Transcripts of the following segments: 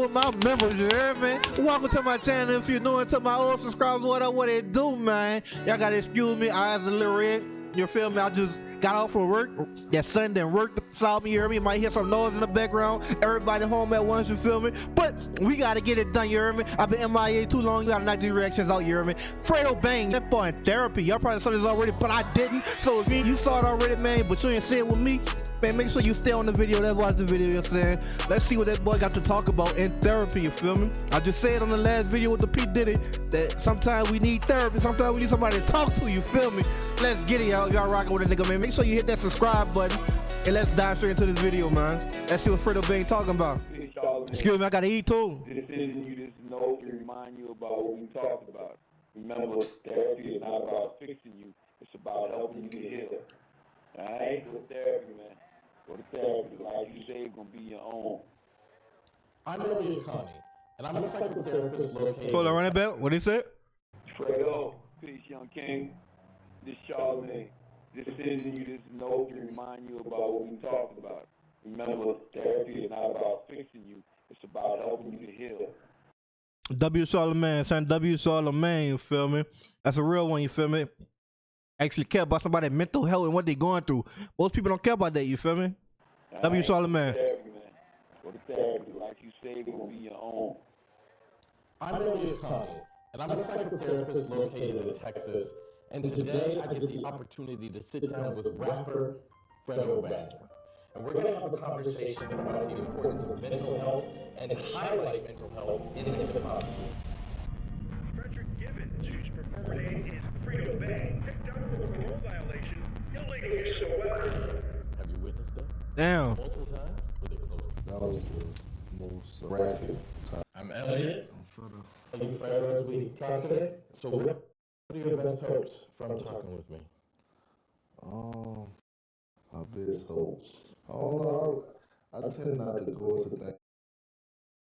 with my members, you hear me? Welcome to my channel. If you're new and to my old subscribers, what they do, man? Y'all gotta excuse me, eyes a little red. You feel me? I just got off from work. That Sunday and work saw me, you hear me? You might hear some noise in the background. Everybody home at once, you feel me? But we gotta get it done, you hear me? I've been MIA too long, you gotta knock these reactions out, you hear me? Fredo bang, that boy in therapy. Y'all probably saw this already, but I didn't. So if you saw it already, man, but you didn't see it with me, man, make sure you stay on the video. Let's watch the video, you know what I'm saying? Let's see what that boy got to talk about in therapy, you feel me? I just said on the last video with the P Diddy that sometimes we need therapy, sometimes we need somebody to talk to, you feel me? Let's get it, y'all rocking with a nigga, man. Make sure you hit that subscribe button and let's dive straight into this video, man. Let's see what Fredo bang talking about. Excuse me, I gotta eat too. This isn't you just know to remind you about what we talked about. Remember, therapy is not about fixing you, it's about helping you to heal. Alright? Go to therapy, man. Go to therapy. The life you save gonna be your own. I'm Elliot Connie, and I'm a psychotherapist located. Hold on, run it back. What he said? Fredo, peace, young king. This Charlemagne. This isn't you just know to remind you about what we talked about. Remember, therapy is not about fixing you, it's about helping you to heal. W. Charlemagne, son, W. Charlemagne, you feel me? That's a real one, you feel me? Actually care about somebody's mental health and what they're going through. Most people don't care about that, you feel me? W. Charlemagne. Go to therapy. Like you say, it will be your own. I'm Elliot Connie, and I'm a psychotherapist located in Texas. And today I get the opportunity to sit down with rapper Fredo Bang. And we're going to have a conversation about the importance of mental health and highlight mental health in hip-hop. Whose preferred name is Fredo Bang, picked up for parole violation, illegal use of a weapon. Have you witnessed that? Damn. Multiple times? Were they close? That was the most rapid time. I'm Elliot. I'm Fredo. Are you Fredo as we talk today? So what are your best hopes from talking with me? My best hopes. I don't know. I tend not to go into that.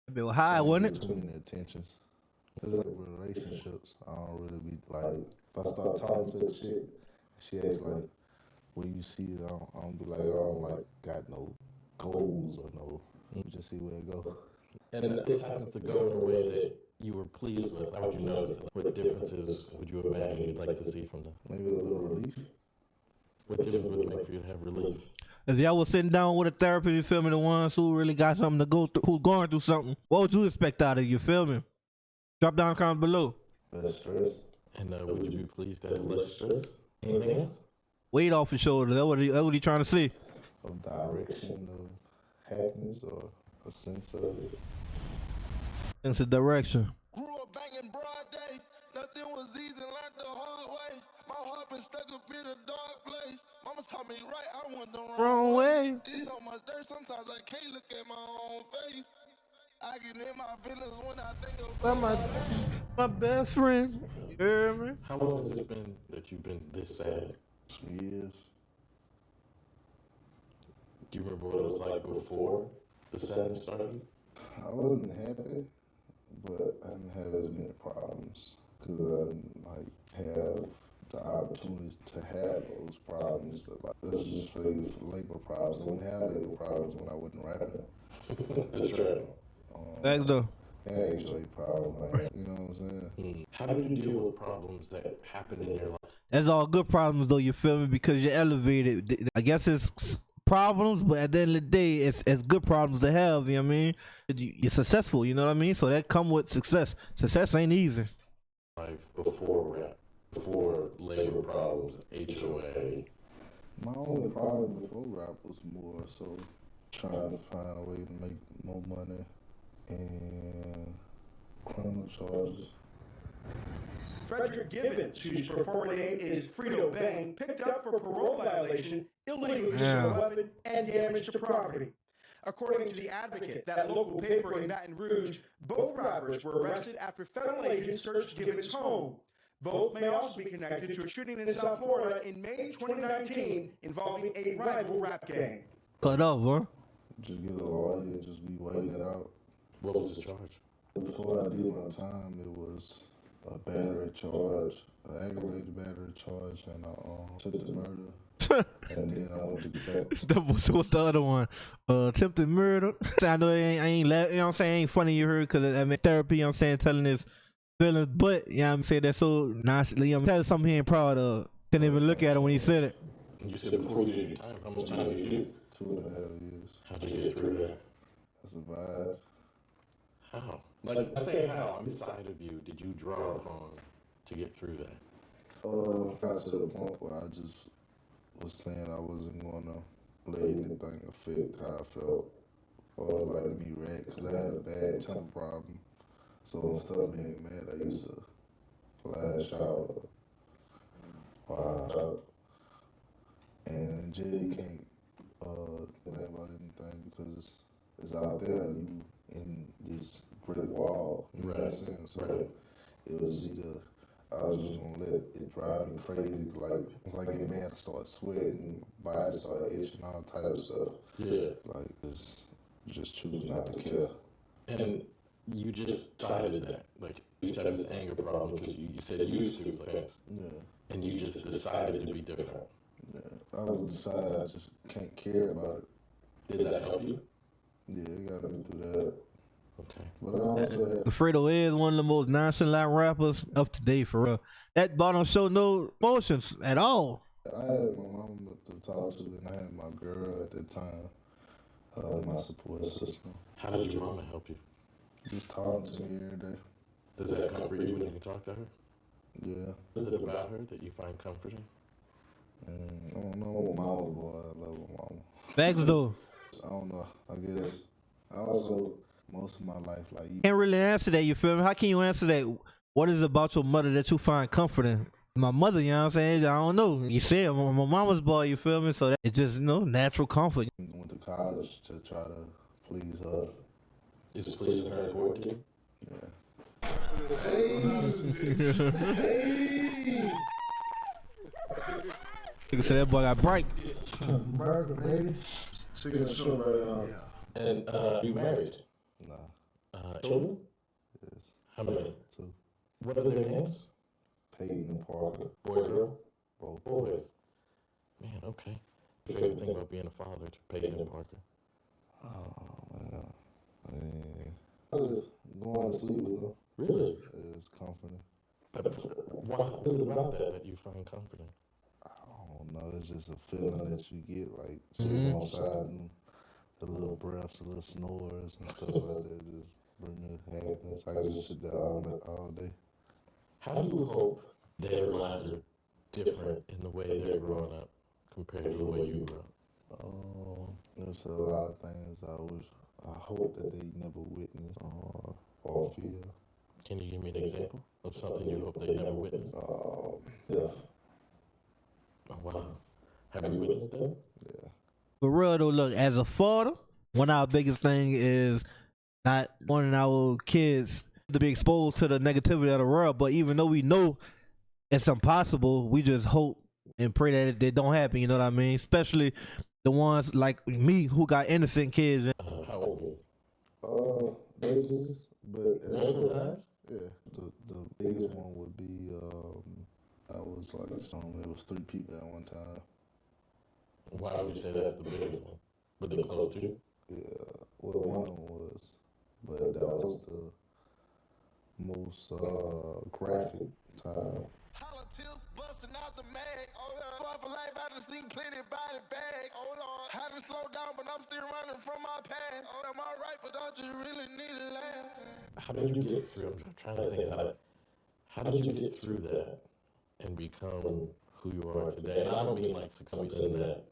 A bit high, wasn't it? Between the attentions. It's like relationships. I don't really be like, if I start talking to the chick, she acts like, when you see it, I don't be like, I don't like, got no goals or no, just see where it goes. And this happens to go in a way that you were pleased with. How would you notice it? What differences would you imagine you'd like to see from this? Maybe a little relief. What difference would it make for you to have relief? If y'all was sitting down with a therapist, you feel me, the ones who really got something to go through, who's going through something, what would you expect out of you, feel me? Drop down comments below. Less stress. And would you be pleased to have less stress? Anything else? Weight off your shoulder, that's what he trying to see. Of direction, of happiness, or a sense of it. Sense of direction. Grew up banging broad day, nothing was easy, learned the hard way. My heart been stuck up in a dark place. Mama taught me right, I went the Wrong way. There's so much dirt, sometimes I can't look at my own face. I get in my feelings when I think about My best friend, you hear me? How long has it been that you've been this sad? Some years. Do you remember what it was like before the sadness started? I wasn't happy, but I didn't have as many problems because I didn't have the opportunities to have those problems. But this is just for labor problems. I wouldn't have labor problems when I wasn't rapping. That's right. Thanks though. That ain't really a problem, man. You know what I'm saying? How did you deal with problems that happened in your life? That's all good problems though, you feel me? Because you're elevated. I guess it's problems, but at the end of the day, it's good problems to have, you know what I mean? You're successful, you know what I mean? So that come with success. Success ain't easy. Life before rap, before labor problems, HOA. My only problem before rap was more so trying to find a way to make more money and criminal charges. Frederick Gibbons, whose preferred name is Fredo Bang, picked up for parole violation, illegal use of a weapon, and damage to property. According to The Advocate, that local paper in Baton Rouge, both rappers were arrested after federal agents searched Gibbons' home. Both may also be connected to a shooting in South Florida in May 2019 involving a rival rap gang. Cut off, bro. Just get a lawyer and just be waiting it out. What was the charge? Before I did my time, it was a battery charge, an aggravated battery charge, and attempted murder. And then I went to get back. What's the other one? Attempted murder. I know I ain't you know what I'm saying, ain't funny you heard, because I mean therapy, you know what I'm saying, telling his feelings, but you know what I'm saying, that's so nice. You know, tell something he ain't proud of. Couldn't even look at it when he said it. You said before you did your time, how much time did you do? 2.5 years. How'd you get through that? I survived. How? Like, I say how, on the side of you did you draw upon to get through that? Got to the point where I just was saying I wasn't gonna let anything affect how I felt or like me react, because I had a bad temper problem. So instead of being mad, I used to flash out or wild out. And in jail, you can't think about anything because it's out there, you in this brick wall. You know what I'm saying? So it was either I was just gonna let it drive me crazy, like it's like getting mad, I start sweating, body start itching, all type of stuff. Yeah. Like it's just choose not to care. And you just decided that, like, you said this anger problem because you said you used to things. Yeah. And you just decided to be different. Yeah. I was decided I just can't care about it. Did that help you? Yeah, it got me through that. Okay. But I also had Fredo is one of the most nonchalant rappers of today, for real. That bottom show no emotions at all. I had my mom to talk to, and I had my girl at the time, my support system. How did your mama help you? Just talking to me every day. Does that comfort you when you can talk to her? Yeah. Is it about her that you find comforting? I don't know. Mama boy, I love my mama. Facts though. I don't know. I guess I also most of my life like you. Can't really answer that, you feel me? How can you answer that? What is it about your mother that you find comforting? My mother, you know what I'm saying? I don't know. You said my mama's boy, you feel me? So it's just, you know, natural comfort. Went to college to try to please her. Is pleasing her important to you? Yeah. Nigga said that boy got bright. Burger, baby. Chicken and shrimp right now. And you married? Nah. Children? Yes. How many? 2. What are their names? Peyton and Parker. Boy, girl? Both. Boys. Man, okay. Favorite thing about being a father to Peyton and Parker? Oh man. I just going to sleep with them. Really? It's comforting. But what is it about that you find comforting? I don't know. It's just a feeling that you get, like sitting on side and the little breaths, the little snores and stuff like that. Just bring me happiness. I can just sit there all day. How do you hope their lives are different in the way they're growing up compared to the way you grew up? There's a lot of things I hope that they never witness or feel. Can you give me an example of something you hope they never witness? Yeah. Oh, wow. Have you witnessed that? Yeah. For real though, look, as a father, one of our biggest thing is not wanting our kids to be exposed to the negativity of the world. But even though we know it's impossible, we just hope and pray that it don't happen. You know what I mean? Especially the ones like me who got innocent kids. How old are you? Babies, but Multiple times? yeah, the biggest one would be I was like it was 3 people at one time. Why would you say that's the biggest one? Were they close to you? Yeah, well, one of them was, but that was the most graphic time. Holla tills busting out the mag. Oh, yeah. Fuck for life, I done seen plenty body bag. Oh, Lord. Had to slow down, but I'm still running from my past. Oh, I'm alright, but I just really need a laugh. How did you get through? I'm trying to think how did you get through that and become who you are today? And I don't mean like something that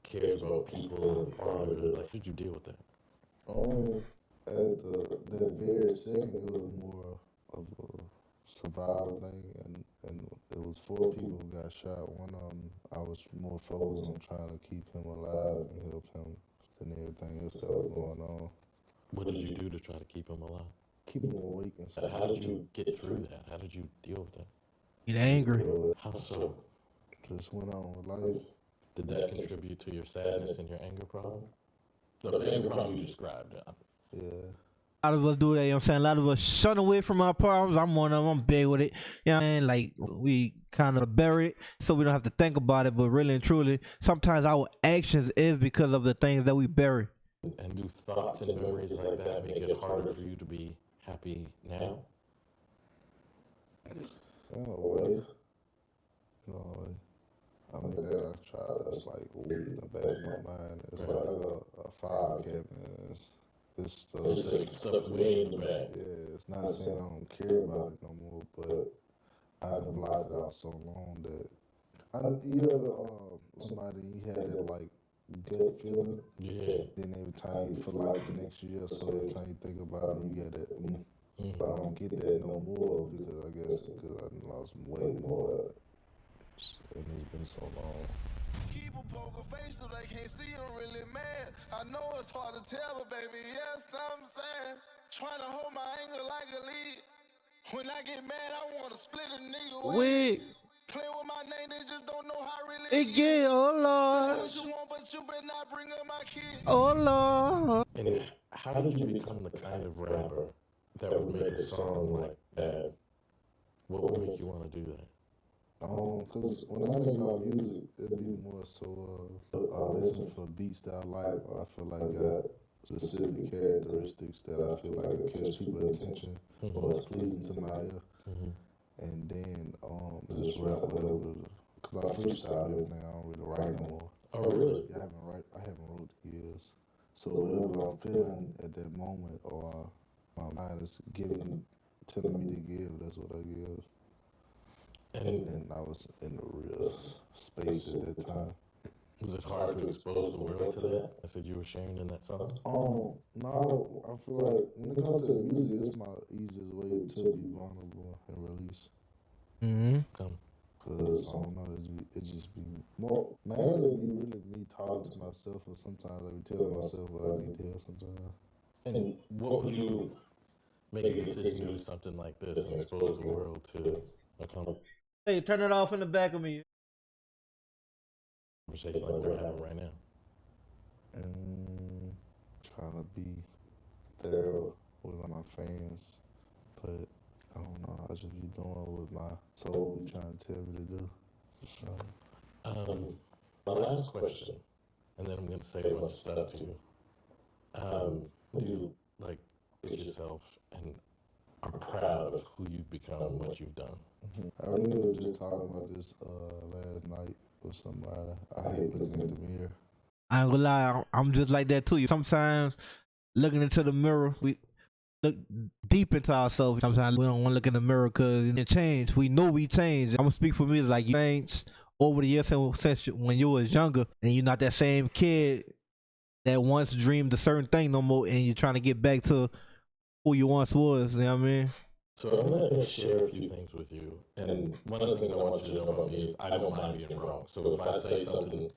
cares about people and fatherhood. Like, how did you deal with that? At that very second, it was more of a survival thing, and it was 4 people who got shot. One of them, I was more focused on trying to keep him alive and help him than everything else that was going on. What did you do to try to keep him alive? Keep him awake and stuff. How did you get through that? How did you deal with that? Get angry. How so? Just went on with life. Did that contribute to your sadness and your anger problem? The anger problem you described. Yeah. A lot of us do that, you know what I'm saying? A lot of us shun away from our problems. I'm one of them. I'm big with it. You know what I mean? Like, we kind of bury it so we don't have to think about it. But really and truly, sometimes our actions is because of the things that we bury. And do thoughts and memories like that make it harder for you to be happy now? Way. I mean, that I try. That's like weed in the back of my mind. It's like a file cabinet. It's stuff. It's like stuff way in the back. Yeah, it's not saying I don't care about it no more, but I've blocked it out so long that somebody you had that like gut feeling. Yeah. Then every time you feel like the next year, so every time you think about it, you get that. But I don't get that no more because I guess because I lost way more, and it's been so long. Keep a poker face so they can't see I'm really mad. I know it's hard to tell, but baby, yes, I'm saying. Trying to hold my anger like a lead. When I get mad, I want to split a nigga Wait. Playing with my name, they just don't know how really It get, oh Say Lord. what you want, but you better not bring up my kid. Oh Lord. And how did you become the kind of rapper that would make a song like that? What would make you want to do that? Cause when I make my music, it'd be more so I listen for beats that I like, or I feel like got specific characteristics that I feel like it catch people's attention or it's pleasing to my ear. And then just rap whatever. Cause I freestyle everything. I don't really write no more. Oh, really? Yeah, I haven't wrote in years. So whatever I'm feeling at that moment, or my mind is telling me to give, that's what I give. And I was in a real space at that time. Was it hard to expose the world to that? I said you were sharing in that song? No, I feel like when it comes to music, it's my easiest way to be vulnerable and release. Come. Cause I don't know, it just be more, mainly be really me talking to myself, or sometimes I be telling myself what I need to hear sometimes. And what would you make a decision to do something like this and expose the world to a Hey, turn it off in the back of me. conversation like we're having right now? And trying to be there with my fans, but I don't know, I just be doing what my soul be trying to tell me to do. So. My last question, and then I'm going to say a bunch of stuff to you. Do you like with yourself and are proud of who you've become and what you've done? I really was just talking about this last night with somebody. I hate looking in the mirror. I ain't gonna lie, I'm just like that too. Sometimes looking into the mirror, we look deep into ourselves. Sometimes we don't want to look in the mirror because it changed. We know we changed. I'm gonna speak for me. It's like you changed over the years since when you was younger, and you're not that same kid that once dreamed a certain thing no more, and you're trying to get back to who you once was. You know what I mean? So I'm going to share a few things with you. And one of the things I want you to know about me is I don't mind being wrong. So if I say something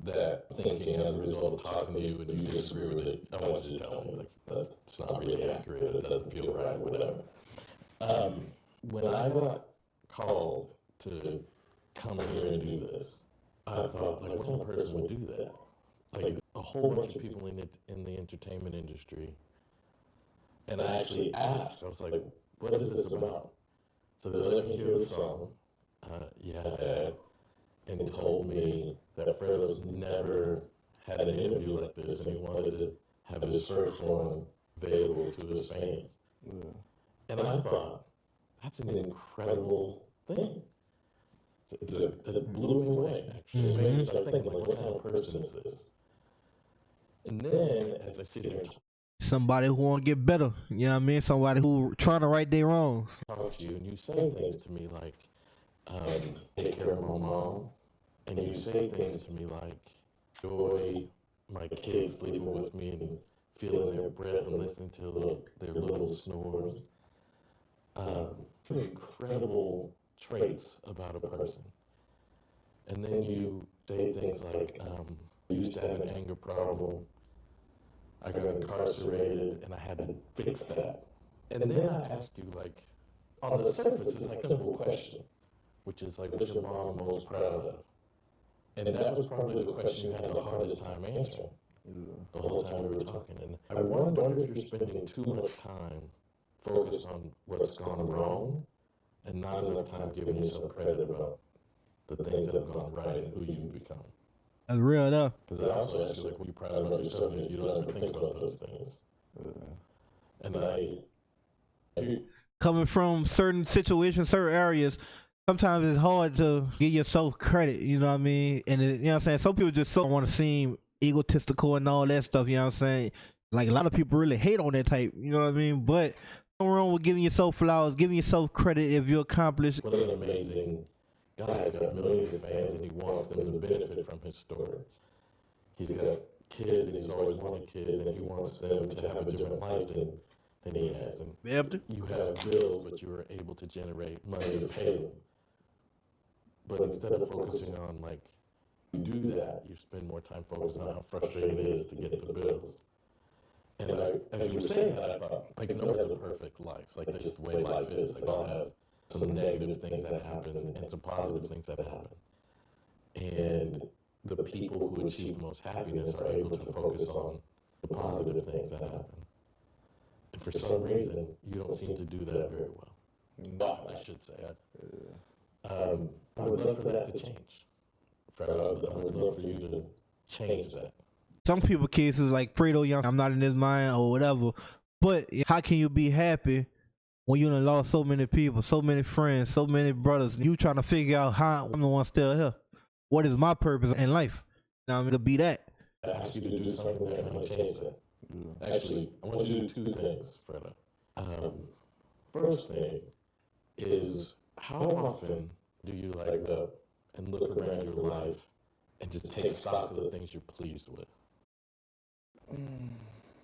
that thinking as a result of talking to you and you disagree with it, I want you to tell me, like, that's not really accurate, it doesn't feel right, whatever. When I got called to come here and do this, I thought, like, what kind of person would do that? Like, a whole bunch of people in the entertainment industry. And I actually asked, I was like, what is this about? So they let me hear the song, Dad, and told me that Fredo's never had an interview like this, and he wanted to have his first one available to his fans. Yeah. And I thought, that's an incredible thing. It blew me away, actually. It made me start thinking, like, what kind of person is this? And then, as I sit here Somebody who want to get better. You know what I mean? Somebody who trying to right their wrongs. talk to you, and you say things to me like, take care of my mom, and you say things to me like, enjoy my kids sleeping with me and feeling their breath and listening to their little snores. Incredible traits about a person. And then you say things like, I used to have an anger problem, I got incarcerated, and I had to fix that. And then I ask you, like, on the surface, it's like a simple question, which is like, what's your mom most proud of? And that was probably the question you had the hardest time answering. the whole time we were talking. And I wonder if you're spending too much time focused on what's gone wrong and not enough time giving yourself credit about the things that have gone right and who you've become. That's real though. Because I also ask you, like, what you're proud about yourself, and you don't ever think about those things. And Coming from certain situations, certain areas, sometimes it's hard to give yourself credit, you know what I mean? And you know what I'm saying? Some people just so want to seem egotistical and all that stuff, you know what I'm saying? Like a lot of people really hate on that type, you know what I mean? But no wrong with giving yourself flowers, giving yourself credit if you accomplish. what an amazing guy. He's got millions of fans, and he wants them to benefit from his story. He's got kids, and he's always wanted kids, and he wants them to have a different life than he has. And you have bills, but you were able to generate money to pay them. But instead of focusing on, like, you do that, you spend more time focusing on how frustrating it is to get the bills. And as you were saying that, I thought, like, no one has a perfect life. Like, that's just the way life is. Like, I'll have some negative things that happen and some positive things that happen. And the people who achieve the most happiness are able to focus on the positive things that happen. And for some reason, you don't seem to do that very well. Often, I should say. I would love for that to change. Fredo, I would love for you to change that. Some people cases like Fredo Young, I'm not in his mind or whatever, but how can you be happy when you done lost so many people, so many friends, so many brothers? You trying to figure out how I'm the one still here. What is my purpose in life? Now I'm gonna be that. I ask you to do something that might change that. Actually, I want you to do two things, Fredo. First thing is, how often do you like up and look around your life and just take stock of the things you're pleased with?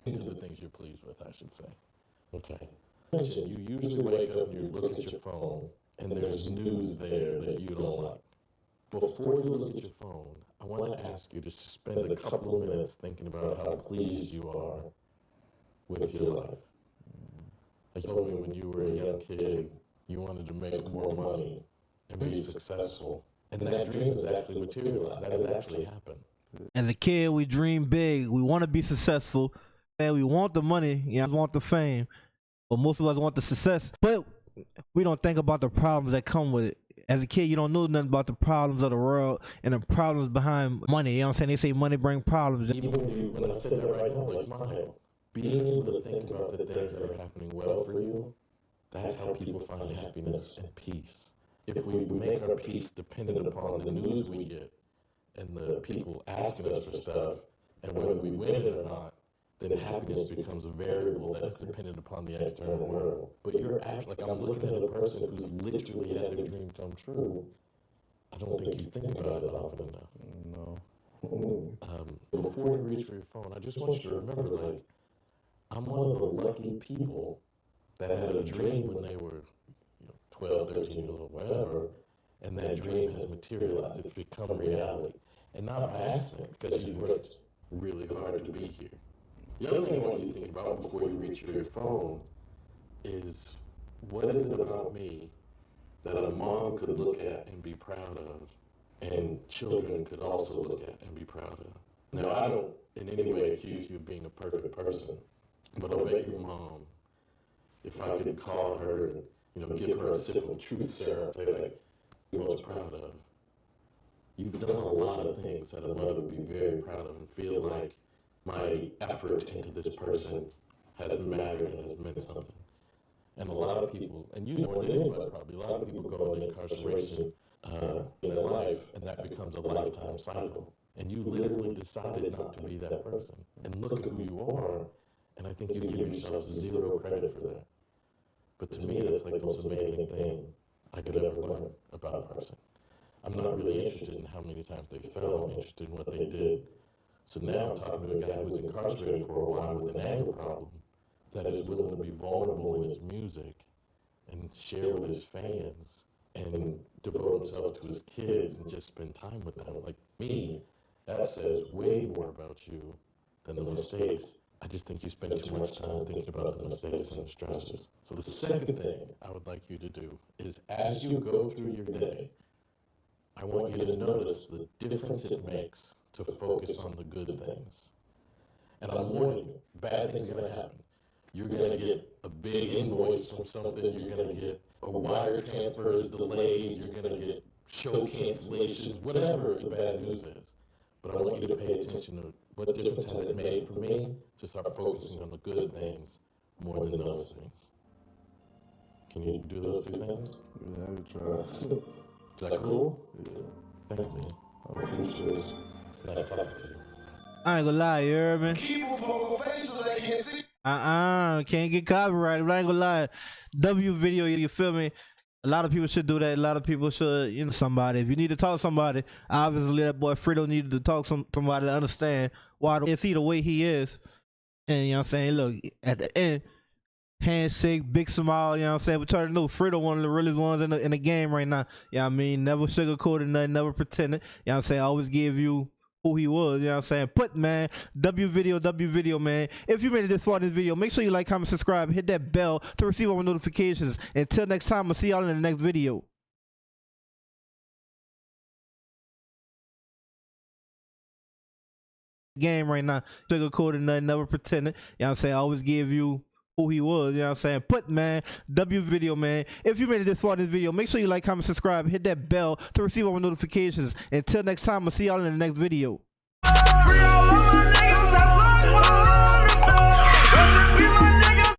Into the things you're pleased with, I should say. Okay. You usually wake up and you look at your phone and there's news there that you don't like. Before you look at your phone, I want to ask you to spend a couple of minutes thinking about how pleased you are with your life. Like you told me when you were a young kid, you wanted to make more money and be successful. And that dream has actually materialized. That has actually happened. As a kid, we dream big. We want to be successful. And we want the money. We want the fame. But most of us want the success. But we don't think about the problems that come with it. As a kid, you don't know nothing about the problems of the world and the problems behind money. You know what I'm saying? They say money brings problems. Even when I said that right now, like smile. Being able to think about the things that are happening well for you, that's how people find happiness and peace. If we make our peace dependent upon the news we get and the people asking us for stuff and whether we win it or not, then happiness becomes a variable that's dependent upon the external world. But you're actually, like, I'm looking at a person who's literally had their dream come true. I don't think you think about it often enough. No. Before you reach for your phone, I just want you to remember, like, I'm one of the lucky people that had a dream when they were 12, 13 years old, whatever, and that dream has materialized. It's become reality. And not by accident, because you worked really hard to be here. The other thing I want you to think about before you reach for your phone is, what is it about me that a mom could look at and be proud of, and children could also look at and be proud of? Now, I don't in any way accuse you of being a perfect person, but I'll bet your mom, if I could call her and give her a sip of truth serum, say, like, you're most proud of. You've done a lot of things that a mother would be very proud of and feel like my effort into this person has mattered and has meant something. And a lot of people, and you more than anybody probably, a lot of people go into incarceration in their life, and that becomes a lifetime cycle. And you literally decided not to be that person. And look at who you are, and I think you give yourself zero credit for that. But to me, that's like the most amazing thing I could ever learn about a person. I'm not really interested in how many times they fell. I'm interested in what they did. So now I'm talking to a guy who's incarcerated for a while with an anger problem that is willing to be vulnerable in his music and share with his fans and devote himself to his kids and just spend time with them. Like me, that says way more about you than the mistakes. I just think you spend too much time thinking about the mistakes and the stressors. So the second thing I would like you to do is, as you go through your day, I want you to notice the difference it makes to focus on the good things. And I'm warning you, bad things are gonna happen. You're gonna get a big invoice from something, you're gonna get a wire transfers delayed, you're gonna get show cancellations, whatever the bad news is. But I want you to pay attention to what difference has it made for me to start focusing on the good things more than those things. Can you do those two things? Yeah, I would try. Is that cool? Yeah, Thank you. I appreciate it. Nice talking to you. I ain't gonna lie, you heard me? Keep a poker face so they can't see. Can't get copyrighted. I ain't gonna lie. W video, you feel me? A lot of people should do that. A lot of people should, somebody. If you need to talk to somebody, obviously that boy Fredo needed to talk to somebody to understand why is he the way he is. And you know what I'm saying? Look, at the end, handshake, big smile, you know what I'm saying? But try to know Fredo one of the realest ones in the game right now. You know what I mean? Never sugarcoated nothing, never pretended. You know what I'm saying? Always give you who he was, you know what I'm saying? But man, W video, man. If you made it this far in this video, make sure you like, comment, subscribe, hit that bell to receive all my notifications. Until next time, I'll see y'all in the next video. Game right now, sugarcoated nothing, never pretended. You know what I'm saying? Always give you who he was, you know what I'm saying? But man, W video, man. If you made it this far in this video, make sure you like, comment, subscribe, hit that bell to receive all my notifications. Until next time, I'll see y'all in the next video. Free all of my